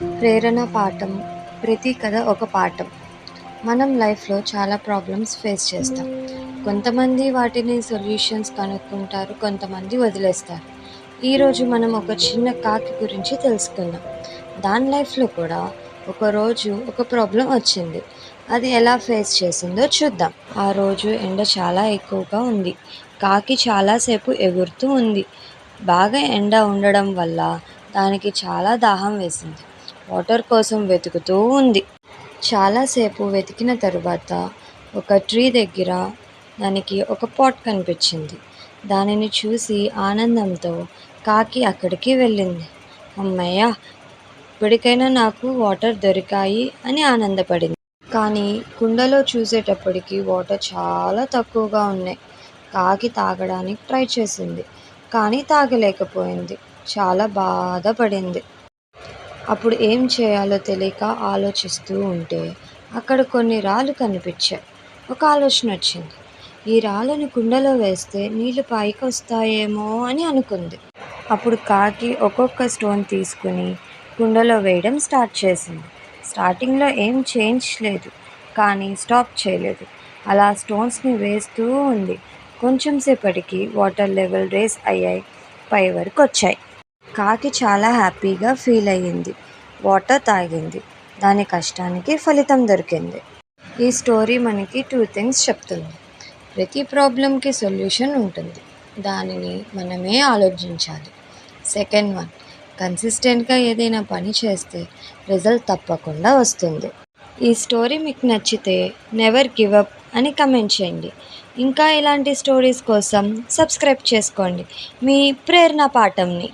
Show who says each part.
Speaker 1: ప్రేరణ పాఠం. ప్రతి కథ ఒక పాఠం. మనం లైఫ్లో చాలా ప్రాబ్లమ్స్ ఫేస్ చేస్తాం. కొంతమంది వాటిని సొల్యూషన్స్ కనుక్కుంటారు, కొంతమంది వదిలేస్తారు. ఈరోజు మనం ఒక చిన్న కాకి గురించి తెలుసుకుందాం. దాని లైఫ్లో కూడా ఒకరోజు ఒక ప్రాబ్లం వచ్చింది. అది ఎలా ఫేస్ చేసిందో చూద్దాం. ఆ రోజు ఎండ చాలా ఎక్కువగా ఉంది. కాకి చాలాసేపు ఎగురుతూ ఉంది. బాగా ఎండ ఉండడం వల్ల దానికి చాలా దాహం వేసింది. వాటర్ కోసం వెతుకుతూ ఉంది. చాలాసేపు వెతికిన తరువాత ఒక ట్రీ దగ్గర దానికి ఒక పాట్ కనిపించింది. దానిని చూసి ఆనందంతో కాకి అక్కడికి వెళ్ళింది. అమ్మయ్య, ఇప్పటికైనా నాకు వాటర్ దొరికాయి అని ఆనందపడింది. కానీ కుండలో చూసేటప్పటికి వాటర్ చాలా తక్కువగా ఉన్నాయి. కాకి తాగడానికి ట్రై చేసింది, కానీ తాగలేకపోయింది. చాలా బాధపడింది. అప్పుడు ఏం చేయాలో తెలియక ఆలోచిస్తూ ఉంటే అక్కడ కొన్ని రాళ్ళు కనిపించాయి. ఒక ఆలోచన వచ్చింది. ఈ రాళ్ళను కుండలో వేస్తే నీళ్లు పైకి వస్తాయేమో అని అనుకుంది. అప్పుడు కాకి ఒక్కొక్క స్టోన్ తీసుకుని కుండలో వేయడం స్టార్ట్ చేసింది. స్టార్టింగ్లో ఏం చేంజ్ లేదు, కానీ స్టాప్ చేయలేదు. అలా స్టోన్స్ని వేస్తూ ఉంది. కొంచెం సేపటికి వాటర్ లెవెల్ రేస్ అయ్యాయి, పై వరకు వచ్చాయి. కాకి చాలా హ్యాపీగా ఫీల్ అయ్యింది. వాటర్ తాగింది. దాని కష్టానికి ఫలితం దొరికింది. ఈ స్టోరీ మనకి 2 థింగ్స్ చెప్తుంది. ప్రతి ప్రాబ్లంకి సొల్యూషన్ ఉంటుంది, దానిని మనమే ఆలోచించాలి. సెకండ్ వన్, కన్సిస్టెంట్గా ఏదైనా పని చేస్తే రిజల్ట్ తప్పకుండా వస్తుంది. ఈ స్టోరీ మీకు నచ్చితే నెవర్ గివ్ అప్ అని కమెంట్ చేయండి. ఇంకా ఇలాంటి స్టోరీస్ కోసం సబ్స్క్రైబ్ చేసుకోండి మీ ప్రేరణ పాఠంని.